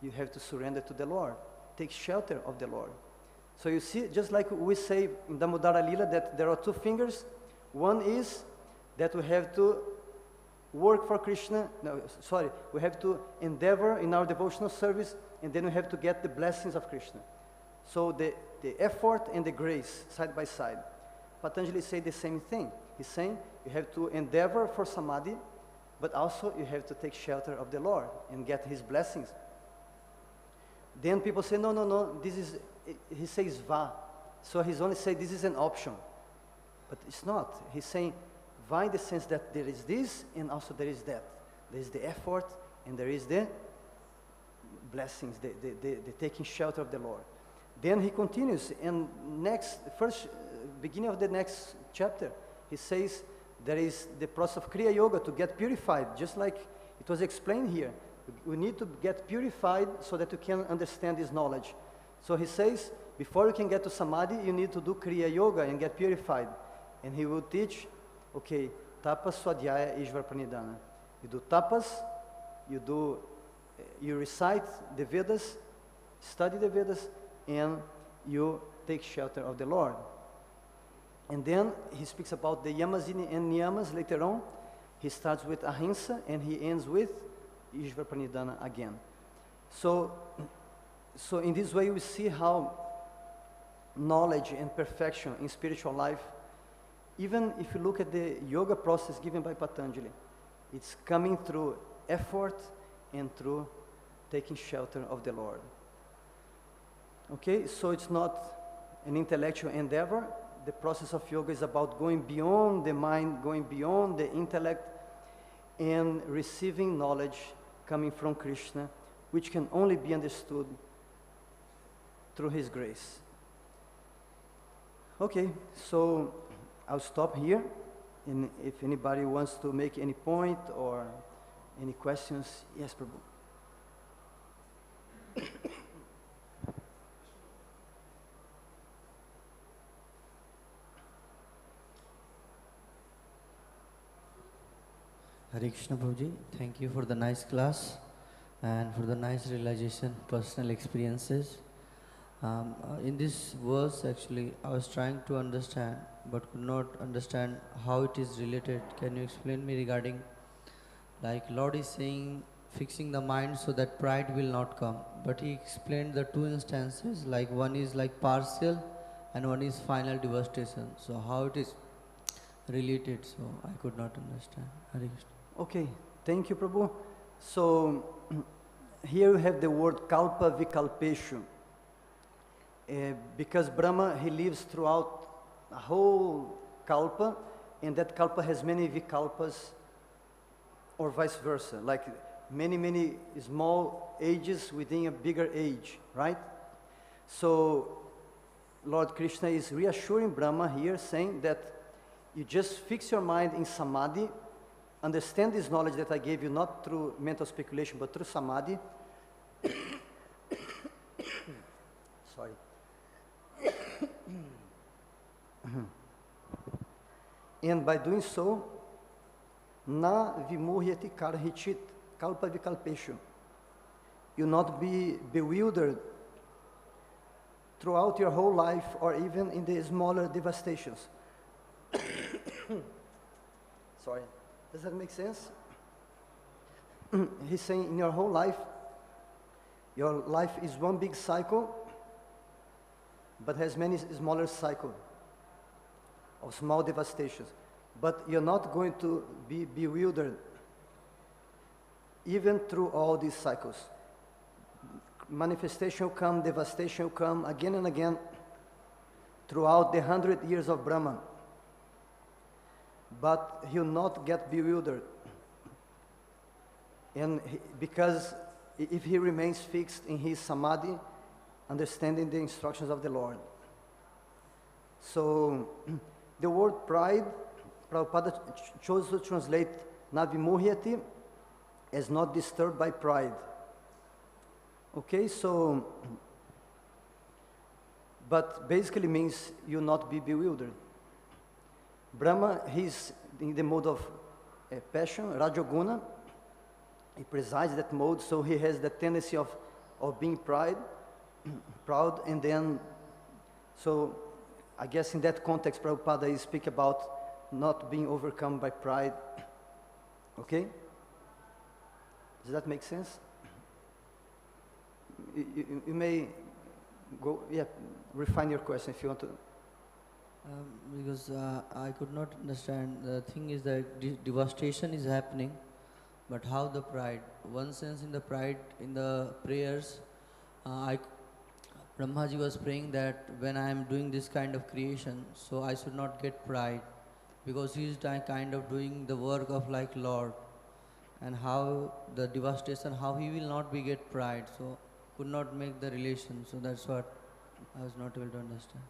You have to surrender to the Lord. Take shelter of the Lord. So you see, just like we say in Damodara Lila that there are 2 fingers. One is that we have to work for Krishna. No, sorry, we have to endeavor in our devotional service, and then we have to get the blessings of Krishna. So the effort and the grace, side by side. Patanjali say the same thing. He's saying you have to endeavor for samadhi, but also you have to take shelter of the Lord and get His blessings. Then people say, no, this is, he says va. So he's only saying this is an option. But it's not. He's saying va in the sense that there is this and also there is that. There is the effort and there is the blessings, the taking shelter of the Lord. Then he continues, and beginning of the next chapter, he says there is the process of Kriya Yoga to get purified, just like it was explained here. We need to get purified so that you can understand this knowledge. So he says, before you can get to samadhi, you need to do Kriya Yoga and get purified. And he will teach, okay, tapas, swadhyaya, ishvara pranidhana. You do tapas, you recite the Vedas, study the Vedas, and you take shelter of the Lord. And then he speaks about the yamas and niyamas later on. He starts with ahimsa and he ends with Ishvara Pranidhana again. So in this way we see how knowledge and perfection in spiritual life, even if you look at the yoga process given by Patanjali, it's coming through effort and through taking shelter of the Lord. Okay, so it's not an intellectual endeavor. The process of yoga is about going beyond the mind, going beyond the intellect, and receiving knowledge coming from Krishna, which can only be understood through His grace. Okay, so I'll stop here, and if anybody wants to make any point or any questions, yes, Prabhu. Hare Krishna Prabhuji, thank you for the nice class and for the nice realization, personal experiences. In this verse actually I was trying to understand but could not understand how it is related. Can you explain me regarding, like Lord is saying fixing the mind so that pride will not come, but he explained the 2 instances, like one is like partial and one is final devastation. So how it is related, so I could not understand. Hare Krishna. Okay, thank you, Prabhu. So here we have the word kalpa-vikalpeṣu. Because Brahma, he lives throughout a whole kalpa, and that kalpa has many vikalpas, or vice versa, like many small ages within a bigger age, right? So Lord Krishna is reassuring Brahma here, saying that you just fix your mind in samadhi, understand this knowledge that I gave you not through mental speculation but through samadhi. Sorry. And by doing so, na vimuhyati karhicit, kalpa-vikalpeṣu. You not be bewildered throughout your whole life or even in the smaller devastations. Sorry. Does that make sense? He's saying in your whole life, your life is one big cycle, but has many smaller cycles of small devastations. But you're not going to be bewildered even through all these cycles. Manifestation will come, devastation will come again and again throughout the 100 years of Brahma. But he'll not get bewildered. And because if he remains fixed in his samadhi, understanding the instructions of the Lord. So, the word pride, Prabhupada chose to translate vimuhyati as not disturbed by pride. Okay, so, but basically means you not be bewildered. Brahma, he's in the mode of passion, Rajoguna. He presides that mode, so he has the tendency of being proud, and then, so I guess in that context, Prabhupada is speak about not being overcome by pride. Okay? Does that make sense? You may go, refine your question if you want to. Because I could not understand. The thing is that devastation is happening, but how the pride? One sense in the pride, in the prayers, Brahmaji was praying that when I am doing this kind of creation, so I should not get pride, because he is kind of doing the work of like Lord, and how the devastation, how he will not be get pride, so could not make the relation, so that's what I was not able to understand.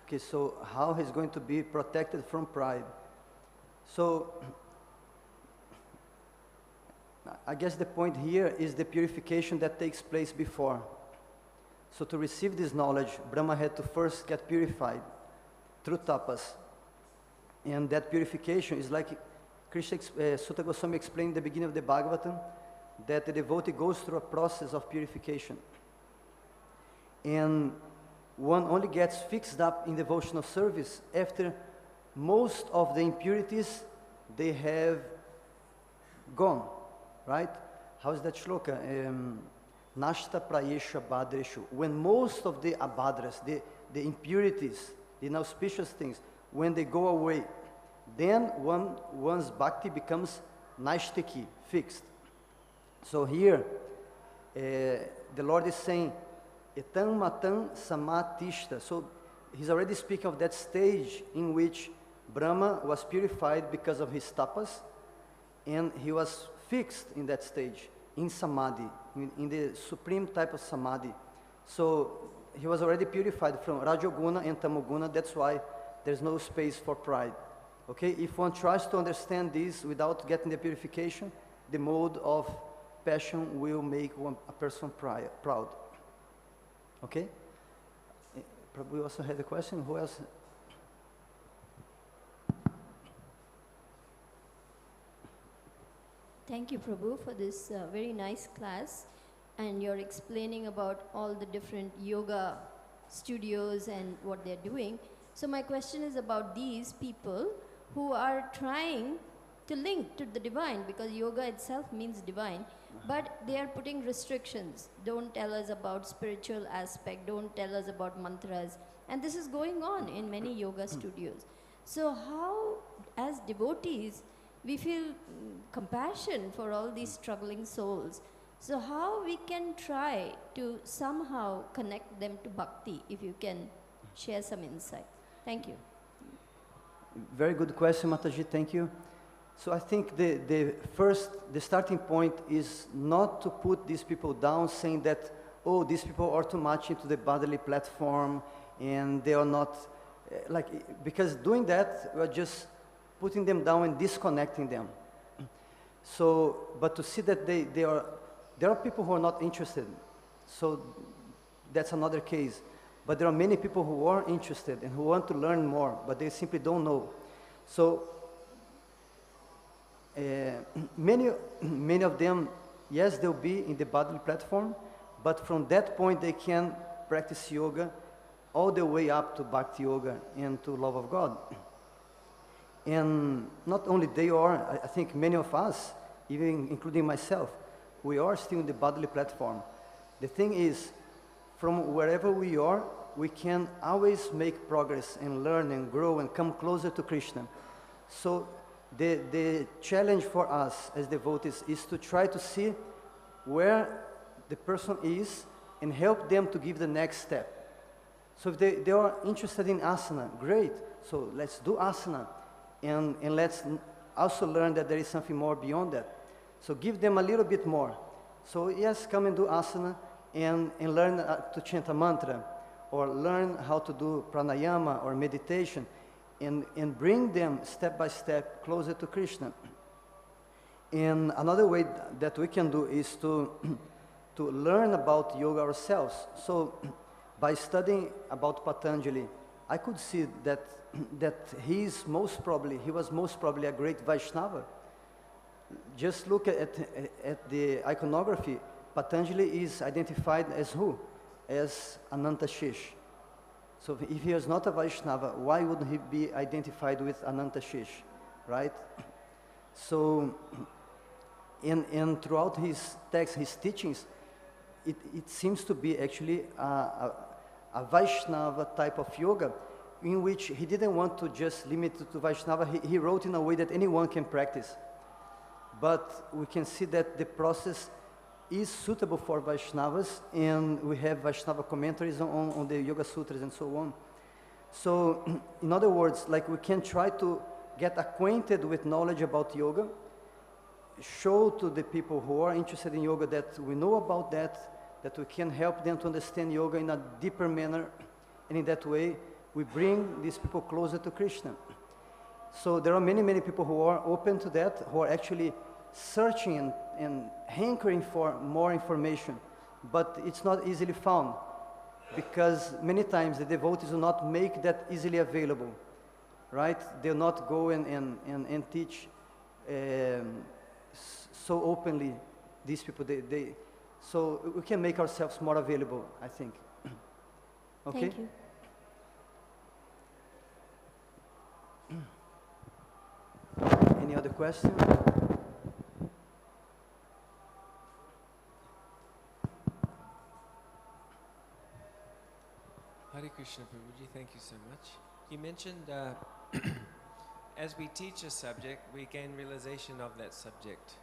Okay, so how he's going to be protected from pride? So, I guess the point here is the purification that takes place before. So to receive this knowledge, Brahma had to first get purified through tapas. And that purification is like Sutta Goswami explained in the beginning of the Bhagavatam, that the devotee goes through a process of purification. And one only gets fixed up in devotional service after most of the impurities they have gone, right? How is that shloka? Nashta prayesha badreshu. When most of the abhadras, the impurities, the inauspicious things, when they go away, then one's bhakti becomes naishtiki, fixed. So here, the Lord is saying, etan matam samātiṣṭha. So he's already speaking of that stage in which Brahma was purified because of his tapas, and he was fixed in that stage, in samadhi, in the supreme type of samadhi. So he was already purified from Rajoguna and Tamoguna. That's why there's no space for pride. Okay, if one tries to understand this without getting the purification, the mode of passion will make a person proud. Okay? We also had a question. Who else? Thank you, Prabhu, for this very nice class. And you're explaining about all the different yoga studios and what they're doing. So my question is about these people who are trying to link to the divine, because yoga itself means divine, but they are putting restrictions. Don't tell us about spiritual aspect, don't tell us about mantras. And this is going on in many yoga studios. So how, as devotees, we feel compassion for all these struggling souls. So how we can try to somehow connect them to bhakti, if you can share some insight. Thank you. Very good question, Mataji, thank you. So I think the starting point is not to put these people down, saying that, oh, these people are too much into the bodily platform, and they are not, because doing that, we're just putting them down and disconnecting them. So, but to see that there are people who are not interested, so that's another case. But there are many people who are interested and who want to learn more, but they simply don't know. So, many of them, yes, they'll be in the bodily platform, but from that point they can practice yoga all the way up to bhakti yoga and to love of God. And not only they are, I think many of us, even including myself, we are still in the bodily platform. The thing is, from wherever we are, we can always make progress and learn and grow and come closer to Krishna. So the challenge for us as devotees is to try to see where the person is and help them to give the next step. So if they are interested in asana, great. So let's do asana. And let's also learn that there is something more beyond that. So give them a little bit more. So yes, come and do asana and learn to chant a mantra, or learn how to do pranayama or meditation, and bring them step by step closer to Krishna. And another way that we can do is to learn about yoga ourselves. So by studying about Patanjali, I could see that he was most probably a great Vaishnava. Just look at the iconography. Patanjali is identified as who? As Anantashish. So if he was not a Vaishnava, why wouldn't he be identified with Anantashish, right? So, and throughout his texts, his teachings, it seems to be actually a Vaishnava type of yoga, in which he didn't want to just limit it to Vaishnava. He wrote in a way that anyone can practice. But we can see that the process is suitable for Vaishnavas, and we have Vaishnava commentaries on the Yoga Sutras and so on. So, in other words, like, we can try to get acquainted with knowledge about yoga, show to the people who are interested in yoga that we know about that we can help them to understand yoga in a deeper manner, and in that way, we bring these people closer to Krishna. So there are many, many people who are open to that, who are actually searching and hankering for more information, but it's not easily found, because many times the devotees do not make that easily available, right? They'll not go and teach so openly, these people. So we can make ourselves more available, I think. Okay? Thank you. Any other question? Hare Krishna, Prabhuji, thank you so much. You mentioned as we teach a subject, we gain realization of that subject.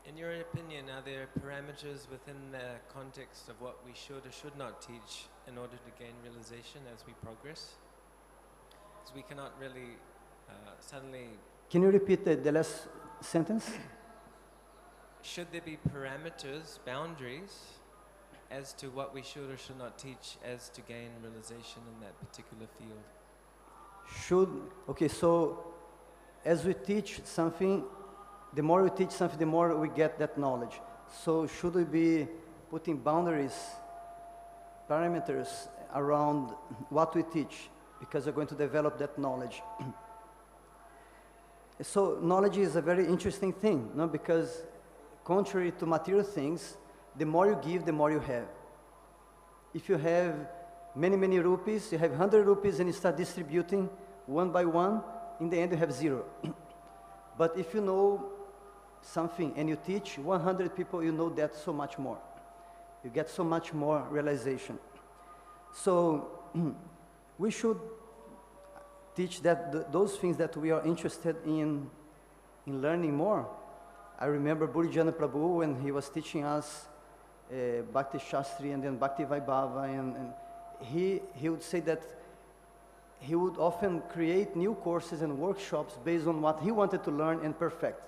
In your opinion, are there parameters within the context of what we should or should not teach in order to gain realization as we progress? Because we cannot really suddenly... Can you repeat the last sentence? Should there be parameters, boundaries, as to what we should or should not teach as to gain realization in that particular field? Okay, so as we teach something, the more we teach something, the more we get that knowledge. So should we be putting boundaries, parameters around what we teach, because we're going to develop that knowledge? So knowledge is a very interesting thing, no? Because contrary to material things, the more you give, the more you have. If you have many, many rupees, you have 100 rupees and you start distributing one by one, in the end you have 0. But if you know something and you teach 100 people, you know that so much more. You get so much more realization. So we should teach that those things that we are interested in learning more. I remember Burijana Prabhu when he was teaching us Bhakti Shastri and then Bhakti Vaibhava, and he would say that he would often create new courses and workshops based on what he wanted to learn and perfect.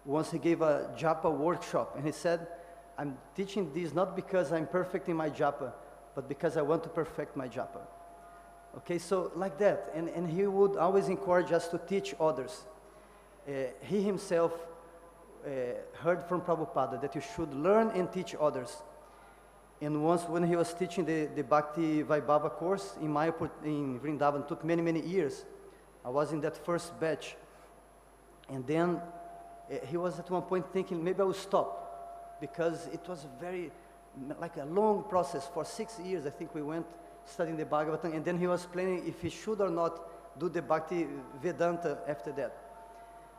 Once he gave a japa workshop, and he said, I'm teaching this not because I'm perfect in my japa, but because I want to perfect my japa. Okay, so like that, and he would always encourage us to teach others. He himself heard from Prabhupada that you should learn and teach others. And once when he was teaching the Bhakti Vaibhava course in Mayapur, in Vrindavan, took many, many years. I was in that first batch. And then he was at one point thinking, maybe I will stop, because it was like a long process. For 6 years, I think we went studying the Bhagavatam, and then he was planning if he should or not do the Bhakti Vedanta after that.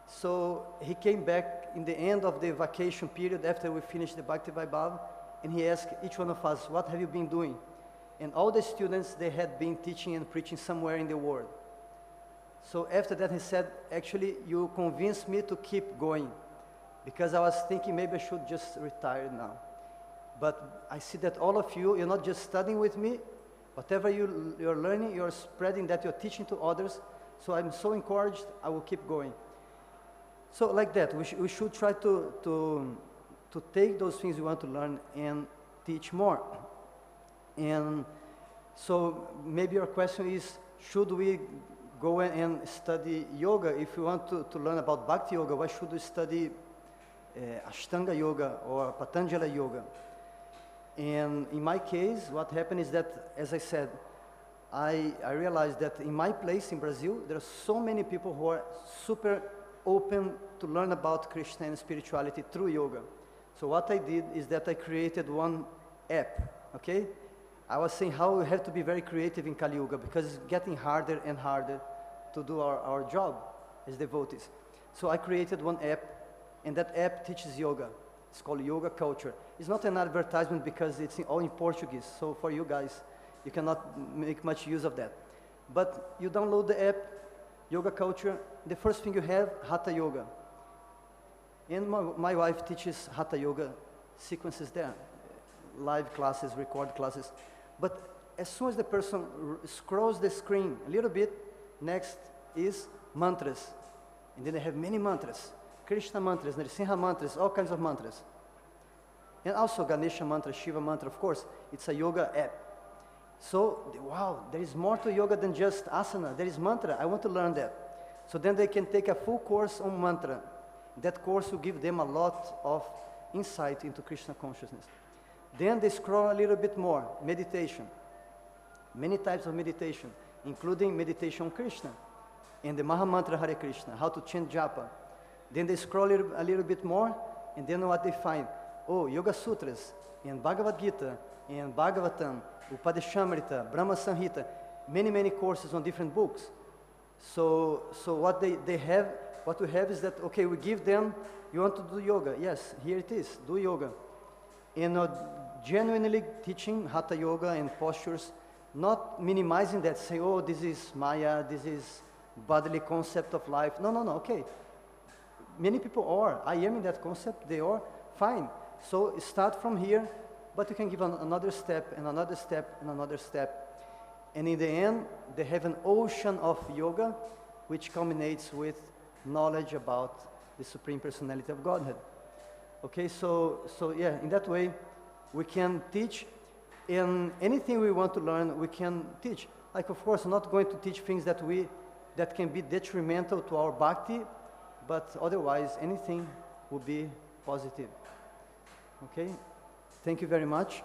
So he came back in the end of the vacation period after we finished the Bhakti Vaibhava, and he asked each one of us, what have you been doing? And all the students, they had been teaching and preaching somewhere in the world. So after that, he said, actually, you convinced me to keep going, because I was thinking maybe I should just retire now. But I see that all of you, you're not just studying with me, whatever you're learning, you're spreading that, you're teaching to others. So I'm so encouraged, I will keep going. So like that, we should try to take those things we want to learn and teach more. And so maybe your question is, should we go and study yoga? If we want to learn about Bhakti Yoga, why should we study Ashtanga Yoga or Patanjali Yoga? And in my case, what happened is that, as I said, I realized that in my place in Brazil, there are so many people who are super open to learn about Krishna and spirituality through yoga. So what I did is that I created one app, okay? I was saying how we have to be very creative in Kali Yuga, because it's getting harder and harder to do our job as devotees. So I created one app, and that app teaches yoga. It's called Yoga Culture. It's not an advertisement because it's all in Portuguese, so for you guys, you cannot make much use of that. But you download the app, Yoga Culture, the first thing you have, Hatha Yoga. And my wife teaches Hatha Yoga sequences there, live classes, record classes. But as soon as the person scrolls the screen a little bit, next is mantras. And then they have many mantras, Krishna mantras, Nrsimha mantras, all kinds of mantras. And also Ganesha mantra, Shiva mantra, of course, it's a yoga app. So, wow, there is more to yoga than just asana. There is mantra. I want to learn that. So then they can take a full course on mantra. That course will give them a lot of insight into Krishna consciousness. Then they scroll a little bit more, meditation. Many types of meditation, including meditation on Krishna and the Maha Mantra Hare Krishna, how to chant japa. Then they scroll a little bit more, and then what they find? Oh, Yoga Sutras, and Bhagavad-gītā, and Bhagavatam, Upadeshamrita, Brahma Samhita, many courses on different books. So what they have, what we have is that, okay, we give them, you want to do yoga? Yes, here it is, do yoga. And genuinely teaching Hatha Yoga and postures, not minimizing that, say, oh, this is Maya, this is bodily concept of life. No, okay. Many people are. I am in that concept, they are, fine. So start from here, but you can give another step, and another step, and another step. And in the end, they have an ocean of yoga, which culminates with knowledge about the Supreme Personality of Godhead. Okay, so yeah, in that way, we can teach, and anything we want to learn, we can teach. Like, of course, I'm not going to teach things that can be detrimental to our bhakti, but otherwise, anything will be positive. Okay, thank you very much.